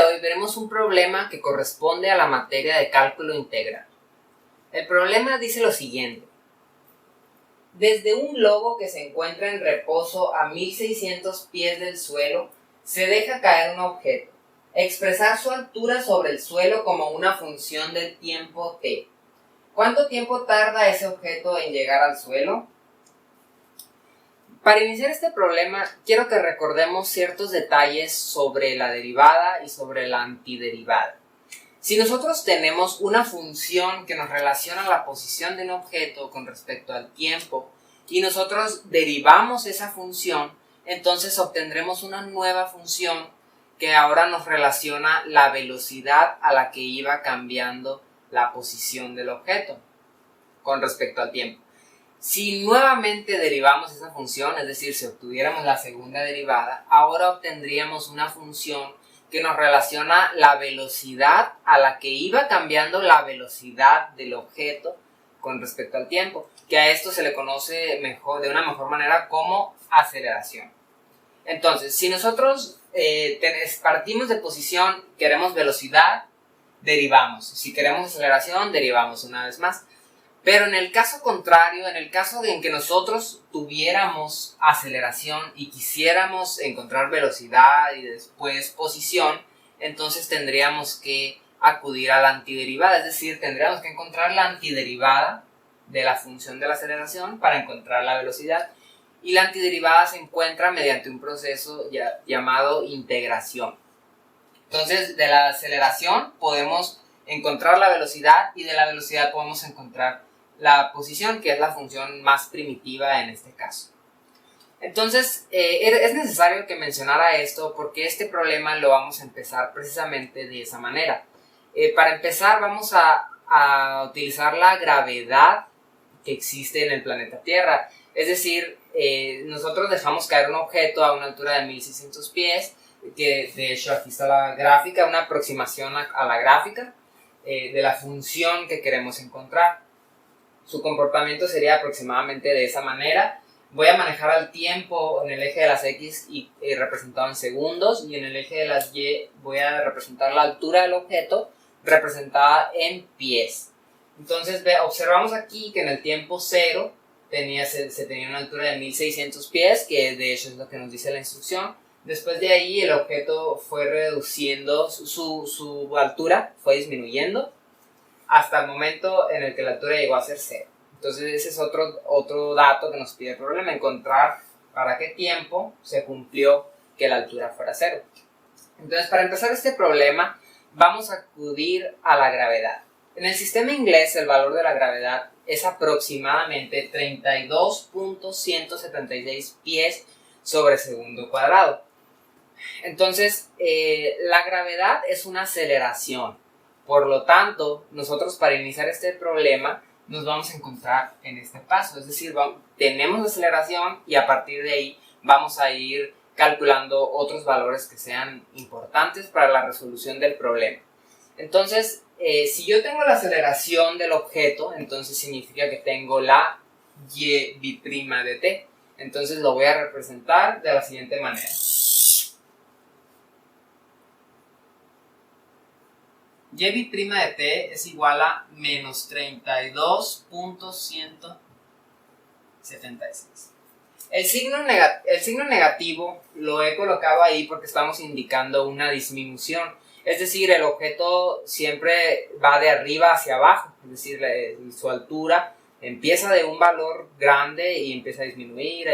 hoy veremos un problema que corresponde a la materia de cálculo integral. El problema dice lo siguiente. Desde un globo que se encuentra en reposo a 1600 pies del suelo, se deja caer un objeto. Expresar su altura sobre el suelo como una función del tiempo t. ¿Cuánto tiempo tarda ese objeto en llegar al suelo? Para iniciar este problema, quiero que recordemos ciertos detalles sobre la derivada y sobre la antiderivada. Si nosotros tenemos una función que nos relaciona la posición de un objeto con respecto al tiempo y nosotros derivamos esa función, entonces obtendremos una nueva función que ahora nos relaciona la velocidad a la que iba cambiando la posición del objeto con respecto al tiempo. Si nuevamente derivamos esa función, es decir, si obtuviéramos la segunda derivada, ahora obtendríamos una función que nos relaciona la velocidad a la que iba cambiando la velocidad del objeto con respecto al tiempo, que a esto se le conoce de una mejor manera como aceleración. Entonces, si nosotros partimos de posición, queremos velocidad, derivamos. Si queremos aceleración, derivamos una vez más. Pero en el caso contrario, en el caso en que nosotros tuviéramos aceleración y quisiéramos encontrar velocidad y después posición, entonces tendríamos que acudir a la antiderivada, es decir, tendríamos que encontrar la antiderivada de la función de la aceleración para encontrar la velocidad. Y la antiderivada se encuentra mediante un proceso llamado integración. Entonces, de la aceleración podemos encontrar la velocidad y de la velocidad podemos encontrar la posición, que es la función más primitiva en este caso. Entonces, es necesario que mencionara esto porque este problema lo vamos a empezar precisamente de esa manera. Para empezar, vamos a utilizar la gravedad que existe en el planeta Tierra. Es decir, nosotros dejamos caer un objeto a una altura de 1600 pies, que de hecho aquí está la gráfica, una aproximación a la gráfica de la función que queremos encontrar. Su comportamiento sería aproximadamente de esa manera. Voy a manejar al tiempo en el eje de las X y representado en segundos, y en el eje de las Y voy a representar la altura del objeto representada en pies. Entonces observamos aquí que en el tiempo 0 se tenía una altura de 1600 pies, que de hecho es lo que nos dice la instrucción. Después de ahí el objeto fue reduciendo, su altura fue disminuyendo hasta el momento en el que la altura llegó a ser 0. Entonces ese es otro dato que nos pide el problema, encontrar para qué tiempo se cumplió que la altura fuera 0. Entonces, para empezar este problema vamos a acudir a la gravedad. En el sistema inglés el valor de la gravedad es aproximadamente 32.176 pies sobre segundo cuadrado. Entonces, la gravedad es una aceleración. Por lo tanto, nosotros para iniciar este problema nos vamos a encontrar en este paso. Es decir, tenemos la aceleración y a partir de ahí vamos a ir calculando otros valores que sean importantes para la resolución del problema. Entonces, si yo tengo la aceleración del objeto, entonces significa que tengo la y' de t. Entonces lo voy a representar de la siguiente manera. Y' de t es igual a menos 32.176. El signo negativo lo he colocado ahí porque estamos indicando una disminución. Es decir, el objeto siempre va de arriba hacia abajo. Es decir, su altura empieza de un valor grande y empieza a disminuir.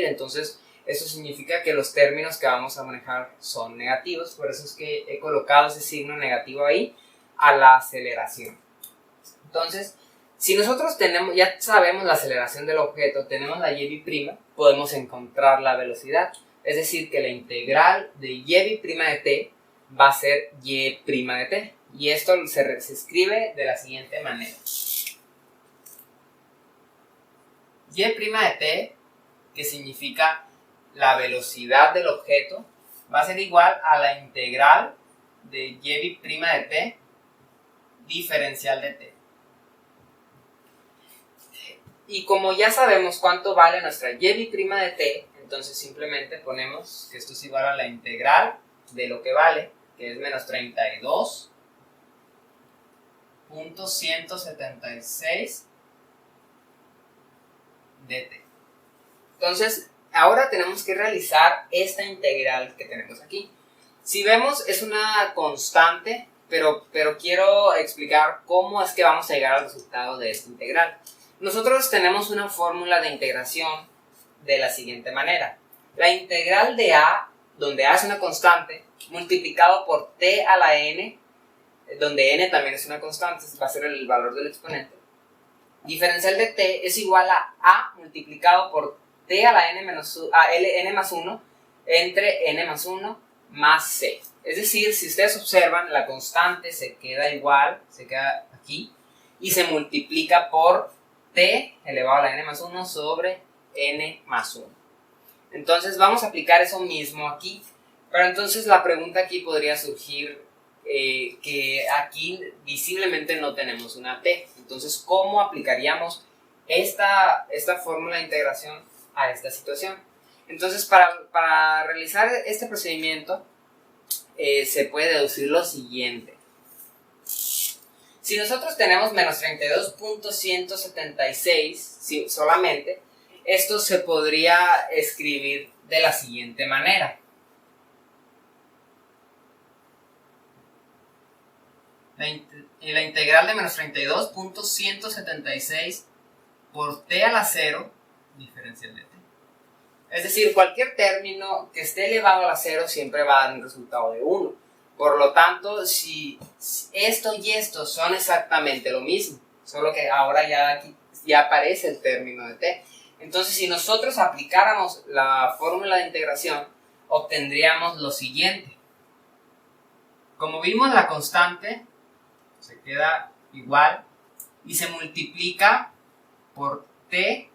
Entonces, eso significa que los términos que vamos a manejar son negativos. Por eso es que he colocado ese signo negativo ahí a la aceleración. Entonces, si nosotros ya sabemos la aceleración del objeto, tenemos la y', podemos encontrar la velocidad. Es decir, que la integral de y' de t va a ser y' de t. Y esto se escribe de la siguiente manera. Y' de t, que significa la velocidad del objeto, va a ser igual a la integral de y' de t diferencial de t. Y como ya sabemos cuánto vale nuestra y' de t, entonces simplemente ponemos que esto es igual a la integral de lo que vale, que es menos 32.176 dt. Entonces, ahora tenemos que realizar esta integral que tenemos aquí. Si vemos, es una constante, pero quiero explicar cómo es que vamos a llegar al resultado de esta integral. Nosotros tenemos una fórmula de integración de la siguiente manera. La integral de a, donde a es una constante, multiplicado por t a la n, donde n también es una constante, va a ser el valor del exponente. Diferencial de t es igual a multiplicado por t a la n, n más 1 entre n más 1 más c. Es decir, si ustedes observan, la constante se queda igual, se queda aquí, y se multiplica por t elevado a la n más 1 sobre n más 1. Entonces vamos a aplicar eso mismo aquí, pero entonces la pregunta aquí podría surgir que aquí visiblemente no tenemos una t. Entonces, ¿cómo aplicaríamos esta fórmula de integración a esta situación? Entonces, para realizar este procedimiento se puede deducir lo siguiente. Si nosotros tenemos menos 32.176 solamente, esto se podría escribir de la siguiente manera. La integral de menos 32.176 por t a la 0 diferencial de t. Es decir, cualquier término que esté elevado a la 0 siempre va a dar un resultado de 1. Por lo tanto, si esto y esto son exactamente lo mismo, solo que ahora ya aparece el término de t. Entonces, si nosotros aplicáramos la fórmula de integración, obtendríamos lo siguiente. Como vimos, la constante se queda igual y se multiplica por t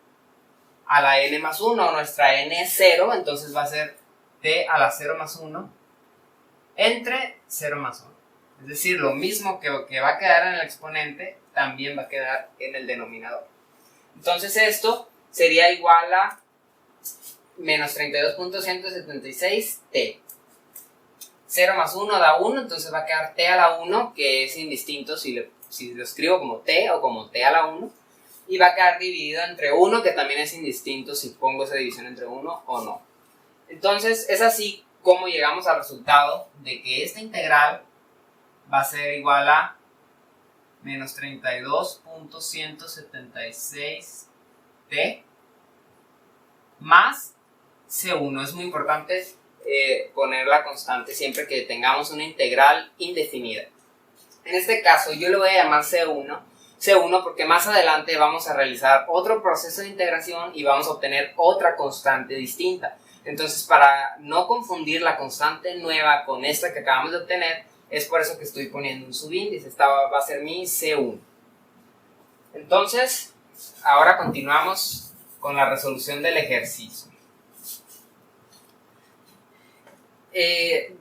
a la n más 1. Nuestra n es 0, entonces va a ser t a la 0 más 1 entre 0 más 1. Es decir, lo mismo que va a quedar en el exponente también va a quedar en el denominador. Entonces esto sería igual a menos 32.176t. 0 más 1 da 1, entonces va a quedar t a la 1, que es indistinto si lo escribo como t o como t a la 1. Y va a quedar dividido entre 1, que también es indistinto si pongo esa división entre 1 o no. Entonces es así como llegamos al resultado de que esta integral va a ser igual a menos 32.176t más C1. Es muy importante poner la constante siempre que tengamos una integral indefinida. En este caso yo le voy a llamar C1 porque más adelante vamos a realizar otro proceso de integración y vamos a obtener otra constante distinta. Entonces, para no confundir la constante nueva con esta que acabamos de obtener, es por eso que estoy poniendo un subíndice. Esta va a ser mi C1. Entonces, ahora continuamos con la resolución del ejercicio.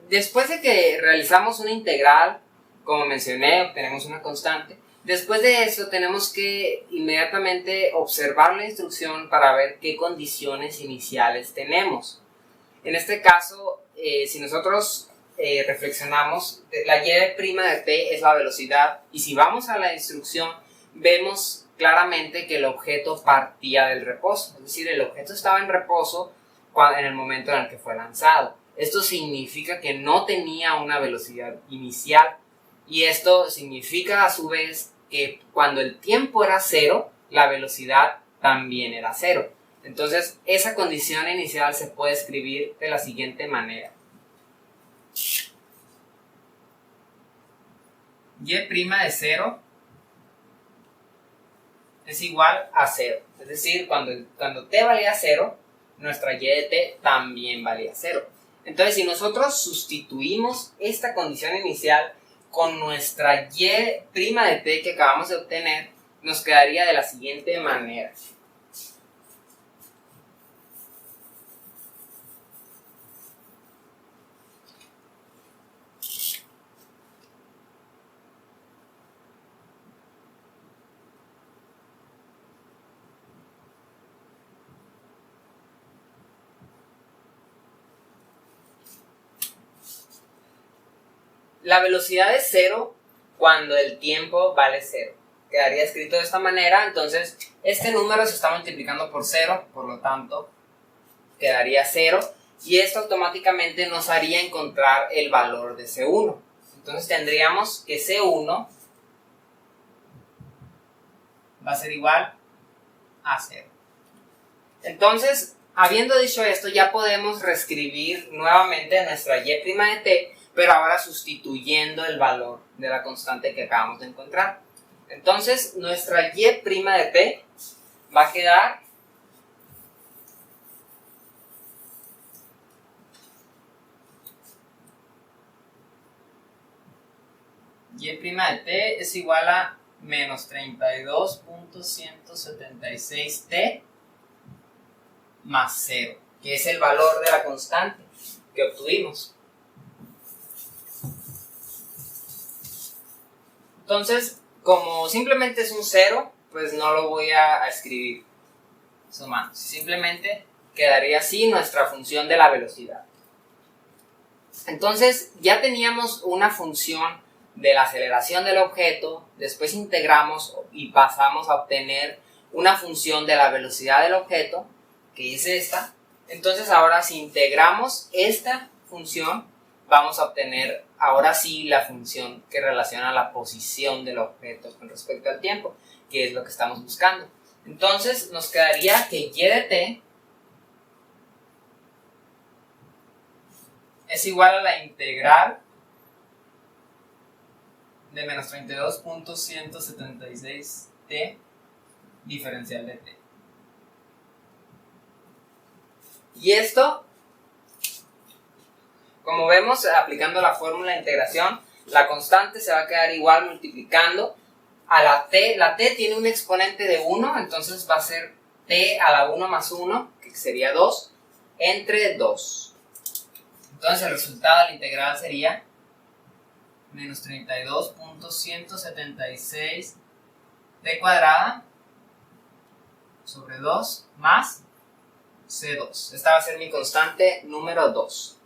Después de que realizamos una integral, como mencioné, obtenemos una constante. Después de eso tenemos que inmediatamente observar la instrucción para ver qué condiciones iniciales tenemos. En este caso, si nosotros reflexionamos, la y' de t es la velocidad, y si vamos a la instrucción vemos claramente que el objeto partía del reposo, es decir, el objeto estaba en reposo en el momento en el que fue lanzado. Esto significa que no tenía una velocidad inicial, y esto significa a su vez que cuando el tiempo era 0, la velocidad también era 0. Entonces, esa condición inicial se puede escribir de la siguiente manera. Y' de 0 es igual a 0. Es decir, cuando t valía 0, nuestra y de t también valía 0. Entonces, si nosotros sustituimos esta condición inicial con nuestra y' de t que acabamos de obtener, nos quedaría de la siguiente manera. La velocidad es 0 cuando el tiempo vale 0. Quedaría escrito de esta manera, entonces este número se está multiplicando por 0, por lo tanto quedaría 0, y esto automáticamente nos haría encontrar el valor de C1. Entonces tendríamos que C1 va a ser igual a 0. Entonces, habiendo dicho esto, ya podemos reescribir nuevamente nuestra y' de t, pero ahora sustituyendo el valor de la constante que acabamos de encontrar. Entonces, nuestra y' de t va a quedar y' de t es igual a menos 32.176t más 0, que es el valor de la constante que obtuvimos. Entonces, como simplemente es un 0, pues no lo voy a escribir sumando. Simplemente quedaría así nuestra función de la velocidad. Entonces, ya teníamos una función de la aceleración del objeto, después integramos y pasamos a obtener una función de la velocidad del objeto, que es esta. Entonces ahora si integramos esta función, vamos a obtener ahora sí la función que relaciona la posición del objeto con respecto al tiempo, que es lo que estamos buscando. Entonces nos quedaría que y de t es igual a la integral de menos 32.176t diferencial de t. Y esto, como vemos, aplicando la fórmula de integración, la constante se va a quedar igual multiplicando a la t. La t tiene un exponente de 1, entonces va a ser t a la 1 más 1, que sería 2, entre 2. Entonces el resultado de la integral sería menos 32.176 t cuadrada sobre 2 más C2. Esta va a ser mi constante número 2.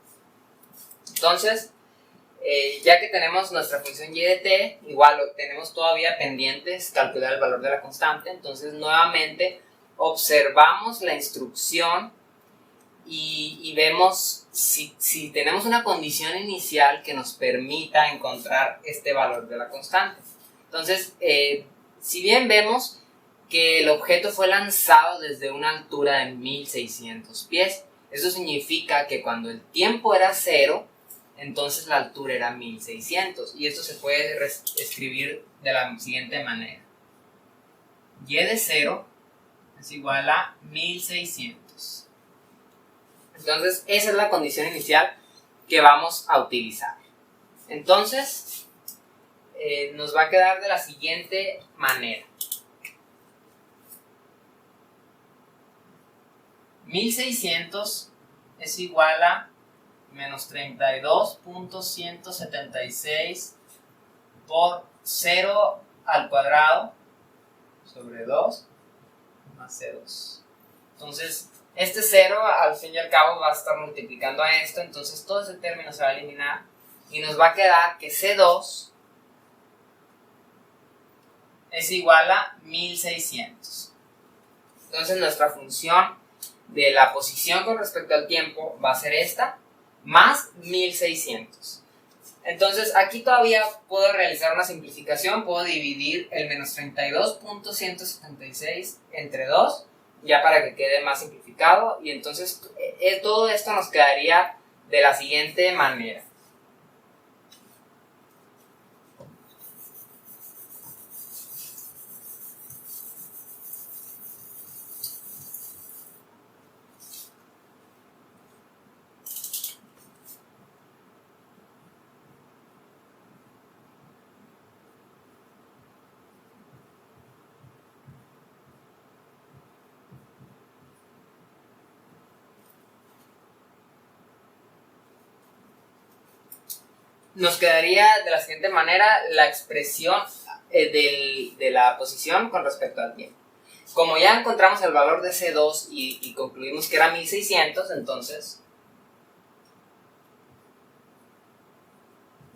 Entonces, ya que tenemos nuestra función y de t, igual tenemos todavía pendientes calcular el valor de la constante. Entonces, nuevamente observamos la instrucción y vemos si tenemos una condición inicial que nos permita encontrar este valor de la constante. Entonces, si bien vemos que el objeto fue lanzado desde una altura de 1600 pies, eso significa que cuando el tiempo era 0, entonces la altura era 1600, y esto se puede escribir de la siguiente manera: y de 0 es igual a 1600. Entonces esa es la condición inicial que vamos a utilizar. Entonces nos va a quedar de la siguiente manera: 1600 es igual a menos 32.176 por 0 al cuadrado sobre 2 más C2. Entonces, este 0 al fin y al cabo va a estar multiplicando a esto, entonces todo ese término se va a eliminar y nos va a quedar que C2 es igual a 1600. Entonces, nuestra función de la posición con respecto al tiempo va a ser esta, más 1600. Entonces aquí todavía puedo realizar una simplificación, puedo dividir el menos 32.176 entre 2, ya para que quede más simplificado, y entonces todo esto nos quedaría de la siguiente manera. Nos quedaría de la siguiente manera la expresión de la posición con respecto al tiempo. Como ya encontramos el valor de C2 y concluimos que era 1600, entonces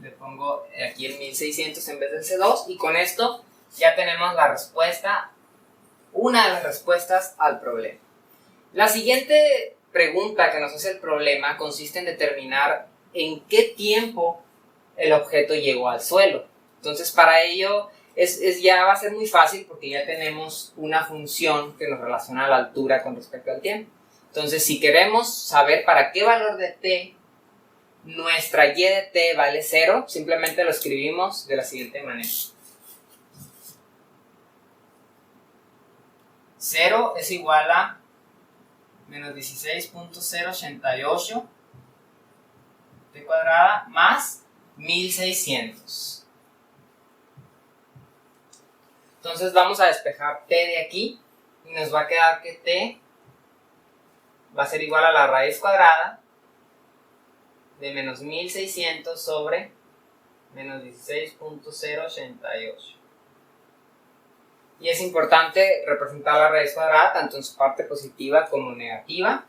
Le pongo aquí el 1600 en vez del C2 y con esto ya tenemos la respuesta, una de las respuestas al problema. La siguiente pregunta que nos hace el problema consiste en determinar en qué tiempo el objeto llegó al suelo. Entonces para ello ya va a ser muy fácil porque ya tenemos una función que nos relaciona la altura con respecto al tiempo. Entonces si queremos saber para qué valor de t nuestra y de t vale 0, simplemente lo escribimos de la siguiente manera. 0 es igual a menos 16.088 t cuadrada más 1600. Entonces vamos a despejar t de aquí y nos va a quedar que t va a ser igual a la raíz cuadrada de menos 1600 sobre menos 16.088. Y es importante representar la raíz cuadrada tanto en su parte positiva como negativa.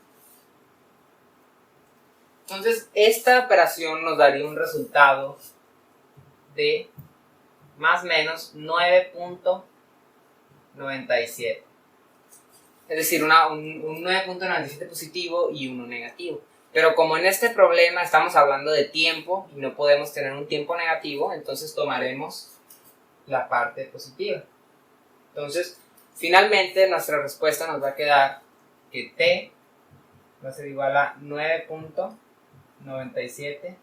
Entonces esta operación nos daría un resultado de más o menos 9.97. Es decir, un 9.97 positivo y uno negativo. Pero como en este problema estamos hablando de tiempo y no podemos tener un tiempo negativo, entonces tomaremos la parte positiva. Entonces, finalmente nuestra respuesta nos va a quedar que t va a ser igual a 9.97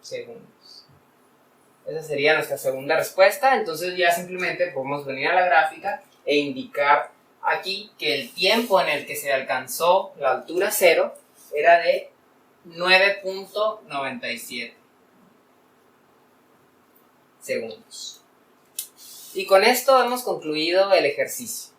segundos. Esa sería nuestra segunda respuesta. Entonces ya simplemente podemos venir a la gráfica e indicar aquí que el tiempo en el que se alcanzó la altura 0 era de 9.97 segundos. Y con esto hemos concluido el ejercicio.